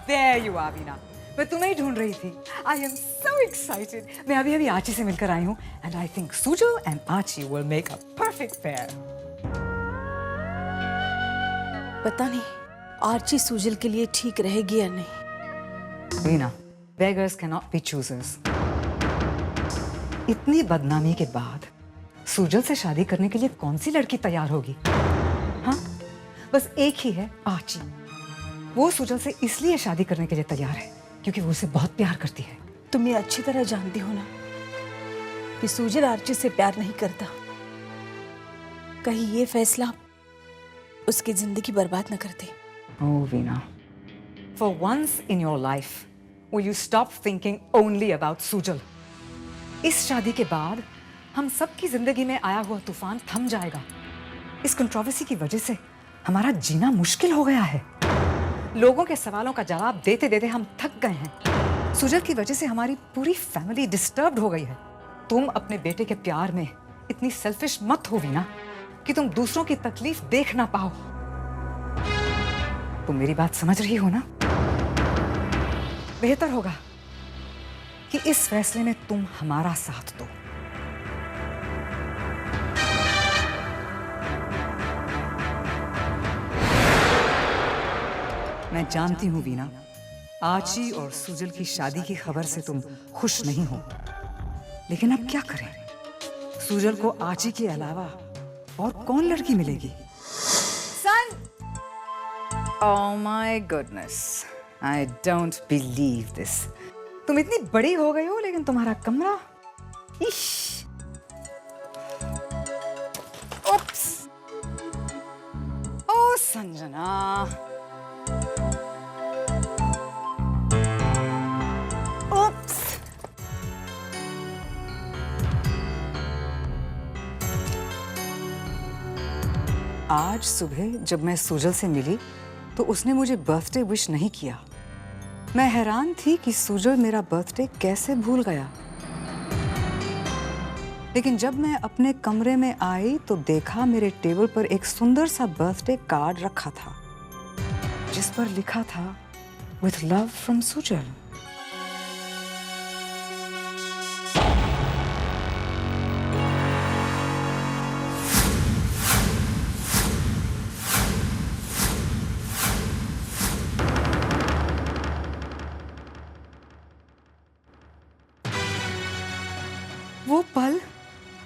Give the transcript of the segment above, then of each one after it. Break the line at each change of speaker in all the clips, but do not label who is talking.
there you are, Veena. मैं तुम्हें ही ढूंढ रही थी। I am so excited। मैं अभी आची से मिलकर आई हूँ and I think Sujal and Archie will make a perfect pair।
पता नहीं आर्ची सुजल के लिए ठीक रहेगी या नहीं।
Veena, beggars cannot be choosers। इतनी बदनामी के बाद सुजल से शादी करने के लिए कौन सी लड़की तैयार होगी? हाँ, बस एक ही है, आची। वो सुजल से इसलिए शादी करने के लिए तैयार है क्योंकि वो उसे बहुत प्यार करती है।
तुम ये अच्छी तरह जानती हो ना कि सुजल आर्ची से प्यार नहीं करता। कहीं ये फैसला उसकी जिंदगी बर्बाद न कर दे।
Oh, Veena, for once in your life, will you stop thinking only about Sujal? इस शादी के बाद हम सबकी जिंदगी में आया हुआ तूफान थम जाएगा। इस कंट्रोवर्सी की वजह से हमारा जीना मुश्किल हो गया है। लोगों के सवालों का जवाब देते देते हम थक गए हैं। सुजल की वजह से हमारी पूरी फैमिली डिस्टर्ब्ड हो गई है। तुम अपने बेटे के प्यार में इतनी सेल्फिश मत हो वीना कि तुम दूसरों की तकलीफ देख ना पाओ। तुम मेरी बात समझ रही हो ना? बेहतर होगा कि इस फैसले में तुम हमारा साथ दो। मैं जानती हूं वीना, आची और सुजल की शादी की खबर से तुम खुश नहीं हो, लेकिन अब क्या करें? सुजल को आची के अलावा और कौन लड़की मिलेगी? सन! Oh my goodness, I don't believe this। तुम इतनी बड़ी हो गई हो लेकिन तुम्हारा कमरा, इश! ओप्स! ओ संजना! आज सुबह जब मैं सुजल से मिली तो उसने मुझे बर्थडे विश नहीं किया। मैं हैरान थी कि सुजल मेरा बर्थडे कैसे भूल गया। लेकिन जब मैं अपने कमरे में आई तो देखा मेरे टेबल पर एक सुंदर सा बर्थडे कार्ड रखा था जिस पर लिखा था विथ लव फ्रॉम सुजल। वो पल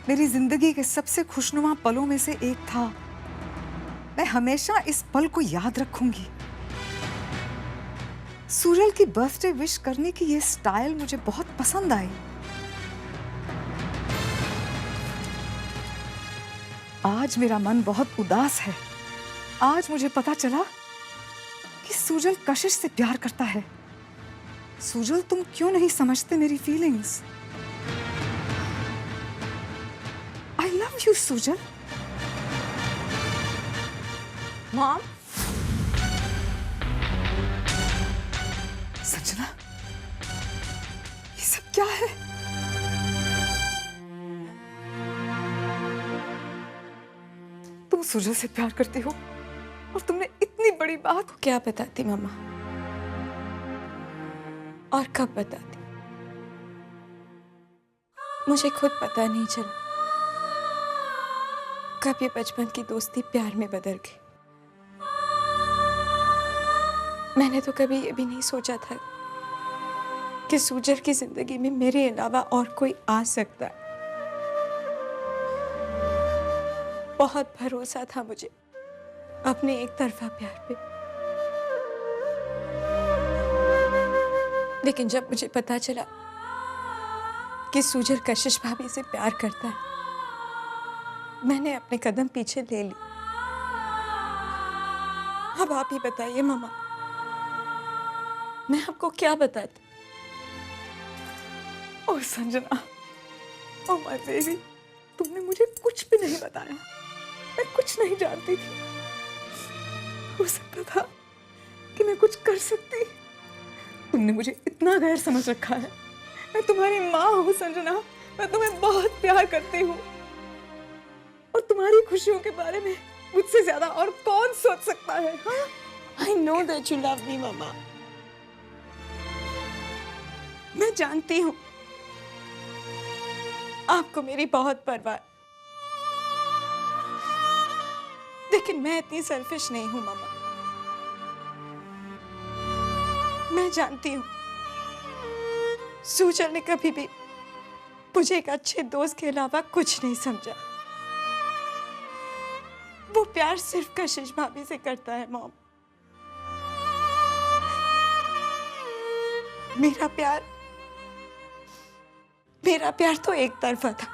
मेरी जिंदगी के सबसे खुशनुमा पलों में से एक था। मैं हमेशा इस पल को याद रखूंगी। सुजल की बर्थडे विश करने की ये स्टाइल मुझे बहुत पसंद आई। आज मेरा मन बहुत उदास है। आज मुझे पता चला कि सुजल कशिश से प्यार करता है। सुजल, तुम क्यों नहीं समझते मेरी feelings? I love you, Sujal। Mom? Sanjana, ये सब क्या है? तुम सुजल से प्यार करती हो और तुमने इतनी बड़ी बात।
क्या बताती मामा, और कब बताती? मुझे खुद पता नहीं चला कब ये बचपन की दोस्ती प्यार में बदल गई। मैंने तो कभी ये भी नहीं सोचा था कि सुजल की जिंदगी में मेरे अलावा और कोई आ सकता है। बहुत भरोसा था मुझे अपने एक तरफा प्यार पे, लेकिन जब मुझे पता चला कि सुजल कशिश भाभी से प्यार करता है, मैंने अपने कदम पीछे ले ली। अब आप ही बताइए मामा, मैं आपको क्या बताती?
ओह संजना, ओह माय बेबी, तुमने मुझे कुछ भी नहीं बताया। मैं कुछ नहीं जानती थी। हो सकता था कि मैं कुछ कर सकती। तुमने मुझे इतना गैर समझ रखा है। मैं तुम्हारी माँ हूँ संजना। मैं तुम्हें बहुत प्यार करती हूँ और तुम्हारी खुशियों के बारे में मुझसे ज्यादा और कौन सोच सकता है? हाँ?
I know that you love me, Mama. मैं जानती हूँ आपको मेरी बहुत परवाह है, लेकिन मैं इतनी सेल्फिश नहीं हूँ मामा। मैं जानती हूँ सुजल ने कभी भी मुझे एक अच्छे दोस्त के अलावा कुछ नहीं समझा। वो प्यार सिर्फ कशिश भाभी से करता है मॉम। मेरा प्यार तो एक तरफा था।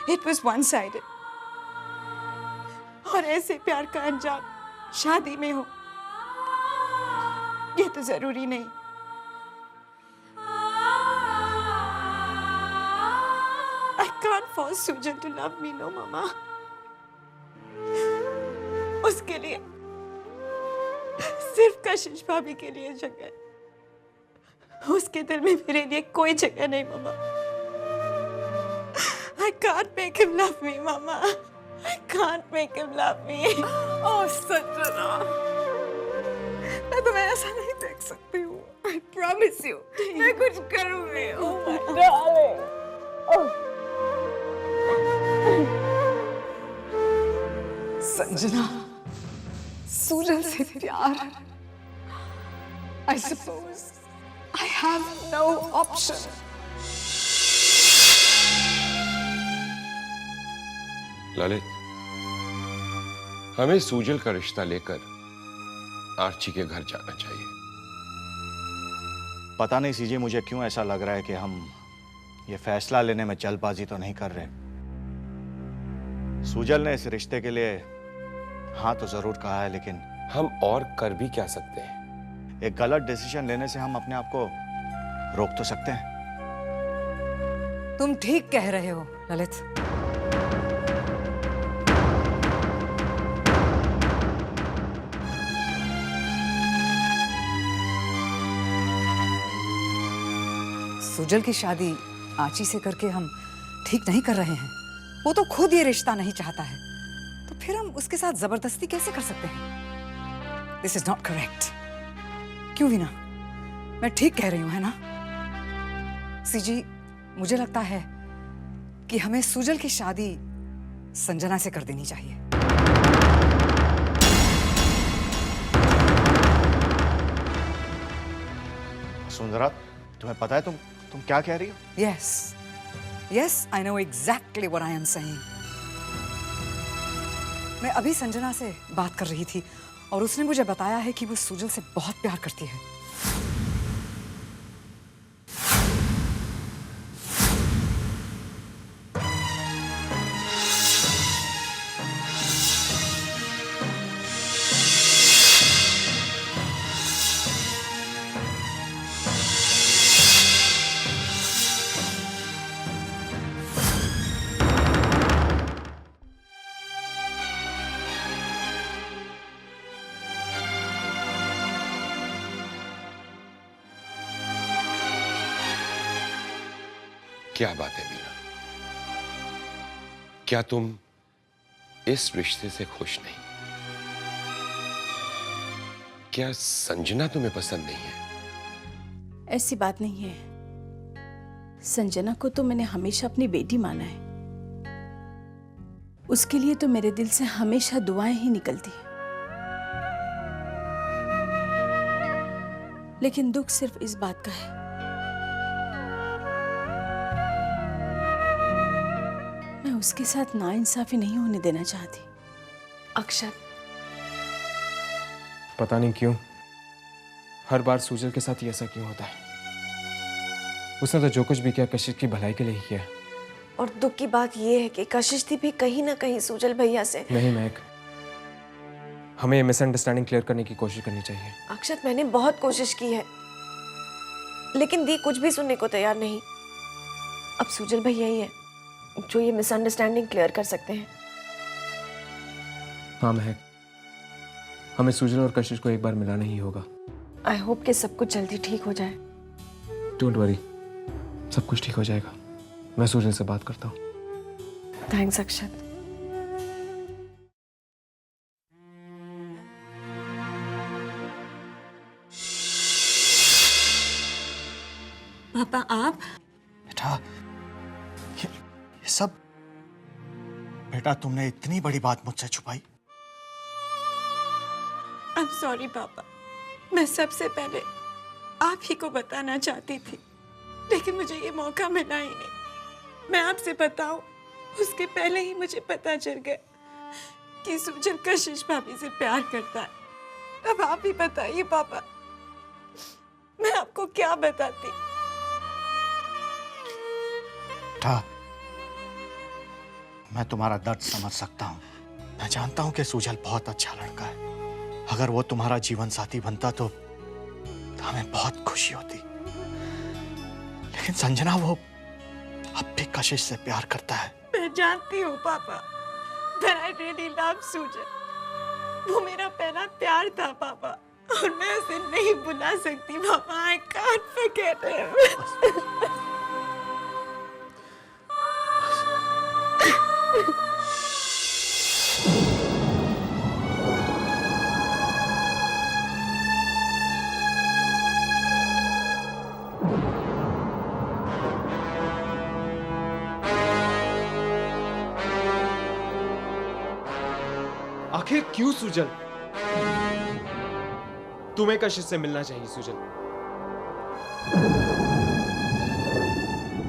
It was one-sided। और ऐसे प्यार का अंजाम शादी में हो, ये तो जरूरी नहीं। I can't force Sujal to love me, no, Mama। उसके लिए सिर्फ कशिश भाभी के लिए जगह है। उसके दिल में मेरे लिए कोई जगह नहीं, मामा। I can't make him love me, Mama। I can't make him love me।
ओह संजना, मैं तुम्हें ऐसा नहीं देख सकती हूँ। I promise you, मैं कुछ करूँगी। Oh my darling। Sanjana, Sujal से प्यार। I suppose I have no option।
Lalit, हमें सूजल का रिश्ता लेकर आर्ची के घर जाना चाहिए।
पता नहीं सीजे, मुझे क्यों ऐसा लग रहा है कि हम ये फैसला लेने में जल्दबाजी तो नहीं कर रहे। सूजल ने इस रिश्ते के लिए हाँ तो जरूर कहा है, लेकिन
हम और कर भी क्या सकते हैं?
एक गलत डिसीजन लेने से हम अपने आप को रोक तो सकते हैं।
तुम ठीक कह रहे हो ललित। सुजल की शादी आची से करके हम ठीक नहीं कर रहे हैं। वो तो खुद ये रिश्ता नहीं चाहता है, तो फिर हम उसके साथ जबरदस्ती कैसे कर सकते हैं? This is not correct. क्यों वीना, मैं ठीक कह रही हूं, है ना? सीजी, मुझे लगता है कि हमें सुजल की शादी संजना से कर देनी चाहिए।
सुंदरा, तुम्हें पता है तुम क्या कह रही हो?
Yes, I know exactly what I am saying। मैं अभी संजना से बात कर रही थी और उसने मुझे बताया है कि वो सुजल से बहुत प्यार करती है।
क्या बात है वीना? क्या तुम इस रिश्ते से खुश नहीं? क्या संजना तुम्हें पसंद नहीं है?
ऐसी बात नहीं है। संजना को तो मैंने हमेशा अपनी बेटी माना है। उसके लिए तो मेरे दिल से हमेशा दुआएं ही निकलती हैं। लेकिन दुख सिर्फ इस बात का है, मैं उसके साथ नाइंसाफी नहीं होने देना चाहती। अक्षत,
पता नहीं क्यों हर बार सूजल के साथ ही ऐसा क्यों होता है। उसने तो जो कुछ भी किया कशिश की भलाई के लिए ही किया।
और दुख की बात यह है कि कशिश थी भी कहीं ना कहीं सूजल भैया से।
नहीं महक, हमें ये मिसअंडरस्टैंडिंग क्लियर करने की कोशिश करनी चाहिए।
अक्षत, मैंने बहुत कोशिश की है, लेकिन दी कुछ भी सुनने को तैयार नहीं। अब सूजल भैया ही है जो ये मिसअंडरस्टैंडिंग क्लियर कर सकते हैं।
हाँ महक, हमें सूजल और कशिश को एक बार मिलाना ही होगा।
आई होप कि सब कुछ जल्दी ठीक हो जाए।
डोंट वरी, सब कुछ ठीक हो जाएगा। मैं सूजल से बात करता हूँ।
थैंक्स अक्षत।
पापा आप
बेटा, ये सब बेटा तुमने इतनी बड़ी बात मुझसे छुपाई।
आई एम सॉरी पापा, मैं सबसे पहले आप ही को बताना चाहती थी, लेकिन मुझे ये मौका मिला ही नहीं। मैं आपसे बताऊं उसके पहले ही मुझे पता चल गया कि सुजल कशिश भाभी से प्यार करता है। अब आप ही बताइए पापा, मैं आपको क्या बताती।
बेटा, मैं तुम्हारा दर्द समझ सकता हूँ। मैं जानता हूँ कि सुजल बहुत अच्छा लड़का है। अगर वो तुम्हारा जीवन साथी बनता तो हमें बहुत खुशी होती। लेकिन संजना, वो अब भी कशिश से प्यार करता है।
मैं जानती हूँ पापा, but I really love Sujal. वो मेरा पहला प्यार था पापा, और मैं उसे नहीं भुला सकती पापा। I can't forget him।
आखिर क्यों सुजल? तुम्हें कशिश से मिलना चाहिए सुजल।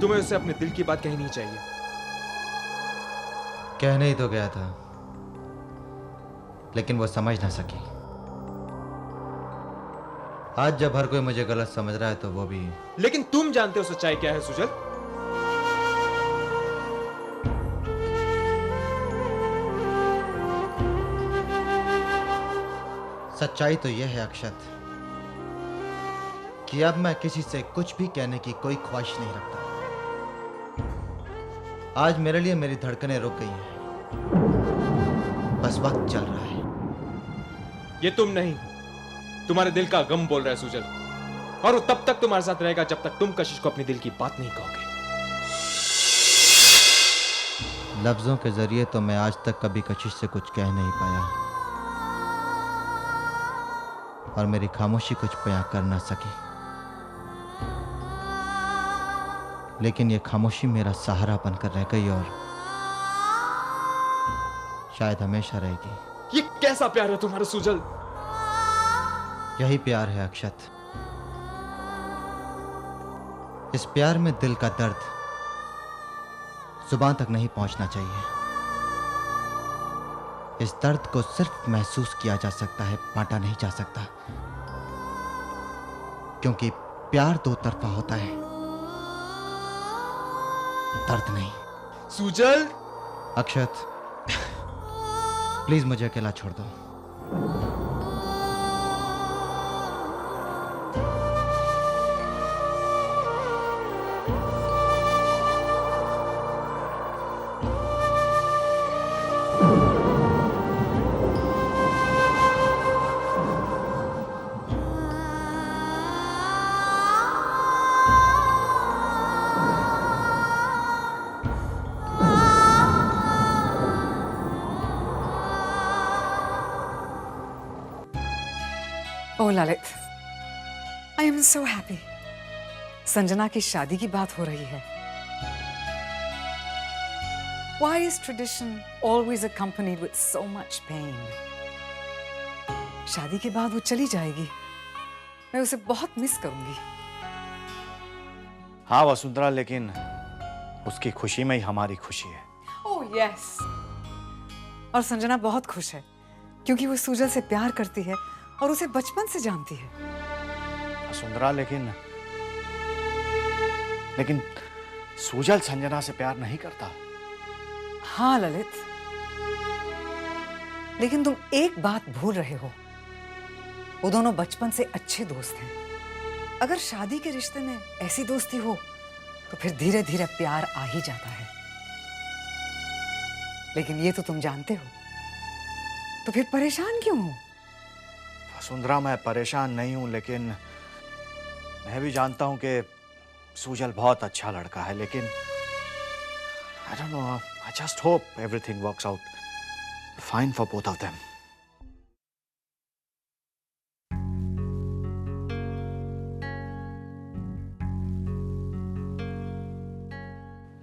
तुम्हें उससे अपने दिल की बात कहनी चाहिए।
कहने ही तो गया था, लेकिन वो समझ ना सकी। आज जब हर कोई मुझे गलत समझ रहा है तो वो भी।
लेकिन तुम जानते हो सच्चाई क्या है सुजल?
सच्चाई तो यह है अक्षत कि अब मैं किसी से कुछ भी कहने की कोई ख्वाहिश नहीं रखता। आज मेरे लिए मेरी धड़कनें रुक गई हैं, बस वक्त चल रहा है।
ये तुम नहीं, तुम्हारे दिल का गम बोल रहा है सुजल, और वो तब तक तुम्हारे साथ रहेगा जब तक तुम कशिश को अपने दिल की बात नहीं कहोगे।
लफ्जों के जरिए तो मैं आज तक कभी कशिश से कुछ कह नहीं पाया, और मेरी खामोशी कुछ बयां कर ना सकी। लेकिन ये खामोशी मेरा सहारा बनकर रह गई, और शायद हमेशा रहेगी।
ये कैसा प्यार है तुम्हारा सुजल?
यही प्यार है अक्षत। इस प्यार में दिल का दर्द जुबान तक नहीं पहुंचना चाहिए। इस दर्द को सिर्फ महसूस किया जा सकता है, बांटा नहीं जा सकता, क्योंकि प्यार दो तरफा होता है, दर्द नहीं।
सुजल,
अक्षत, प्लीज मुझे अकेला छोड़ दो।
Oh Lalit, I am so happy. Sanjana की शादी की बात हो रही है। Why is tradition always accompanied with so much pain? शादी के बाद वो चली जाएगी, मैं उसे बहुत मिस करूंगी।
हाँ वसुंधरा, लेकिन उसकी खुशी में ही हमारी खुशी है।
Oh yes. और संजना बहुत खुश है क्योंकि वो सुजल से प्यार करती है और उसे बचपन से जानती है।
वसुंधरा, लेकिन सुजल संजना से प्यार नहीं करता।
हाँ ललित, लेकिन तुम एक बात भूल रहे हो, वो दोनों बचपन से अच्छे दोस्त हैं। अगर शादी के रिश्ते में ऐसी दोस्ती हो तो फिर धीरे धीरे प्यार आ ही जाता है। लेकिन ये तो तुम जानते हो, तो फिर परेशान क्यों हो?
वसुंधरा, मैं परेशान नहीं हूं, लेकिन मैं भी जानता हूं कि सुजल बहुत अच्छा लड़का है, लेकिन I don't know, I just hope everything works out fine for both of them.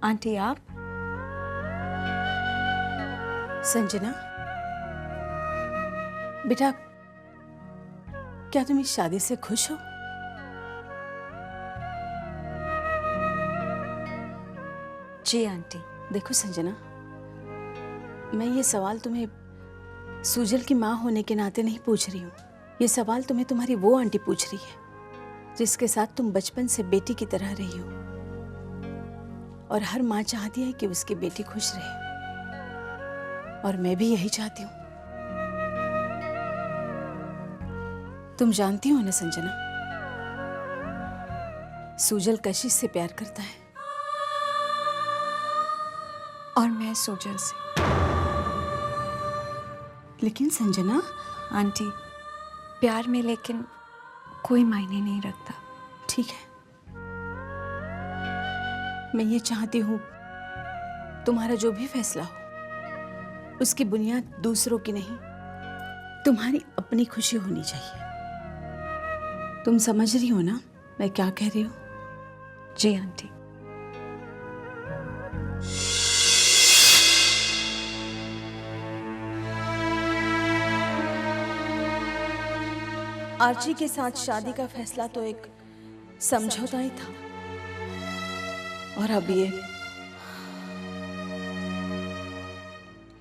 Aunty आप? संजना बेटा, क्या तुम इस शादी से खुश हो?
जी आंटी।
देखो संजना, मैं ये सवाल तुम्हें सुजल की माँ होने के नाते नहीं पूछ रही हूँ। ये सवाल तुम्हें तुम्हारी वो आंटी पूछ रही है जिसके साथ तुम बचपन से बेटी की तरह रही हो, और हर माँ चाहती है कि उसकी बेटी खुश रहे, और मैं भी यही चाहती हूँ। तुम जानती हो ना संजना, सुजल कशिश से प्यार करता है।
और मैं सुजल से।
लेकिन संजना,
आंटी, प्यार में लेकिन कोई मायने नहीं रखता।
ठीक है, मैं ये चाहती हूँ तुम्हारा जो भी फैसला हो उसकी बुनियाद दूसरों की नहीं, तुम्हारी अपनी खुशी होनी चाहिए। तुम समझ रही हो ना मैं क्या कह रही हूँ?
जी आंटी।
आर्ची के साथ शादी का फैसला तो एक समझौता ही था, और अब ये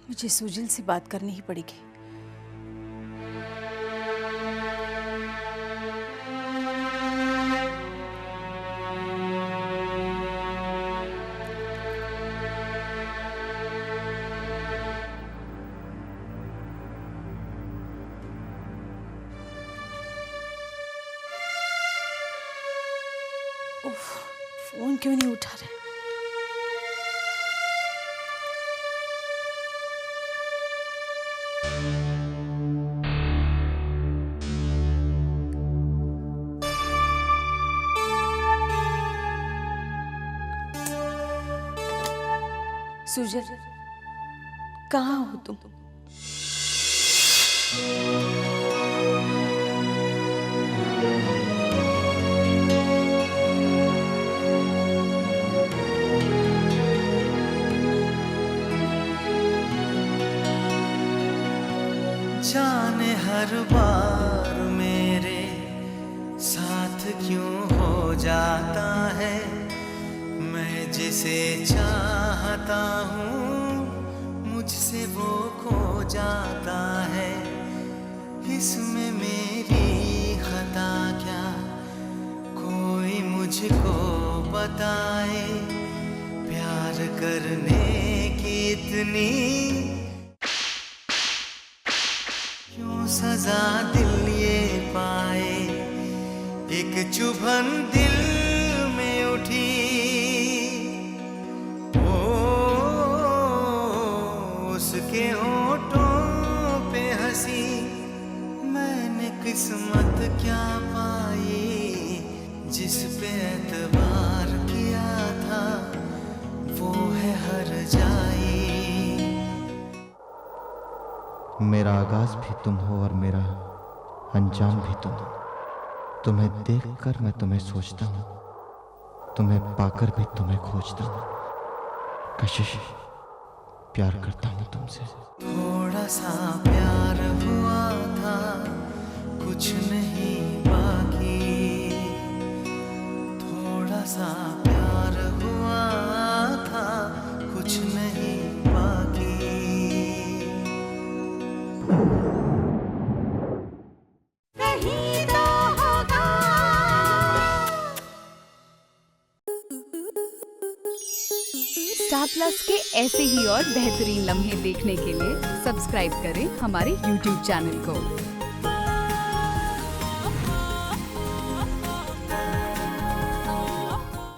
मुझे सुजल से बात करनी ही पड़ेगी। उफ, फोन क्यों नहीं उठा रहे? सुजल, कहाँ हो तुम?
जाने हर बार मेरे साथ क्यों हो जाता है, मैं जिसे चाहता हूँ मुझसे वो खो जाता है। इसमें मेरी खता क्या, कोई मुझको बताए, प्यार करने की इतनी क्यों सजा दिल ये पाए। एक चुभन दिल में उठी, ओ उसके होठों पे हंसी। मैंने किस्मत क्या पाई, जिस पे एतबार किया था वो है हर जाई।
मेरा आगाज भी तुम हो और मेरा अंजाम भी तुम। तुम्हें देखकर मैं तुम्हें सोचता हूँ, तुम्हें पाकर भी तुम्हें खोजता हूँ। कशिश, प्यार करता हूँ तुमसे।
थोड़ा सा प्यार हुआ था, कुछ नहीं बाकी। थोड़ा सा प्यार हुआ था, कुछ नहीं बाकी।
स्टार प्लस के ऐसे ही और बेहतरीन लम्हे देखने के लिए सब्सक्राइब करें हमारे YouTube चैनल को।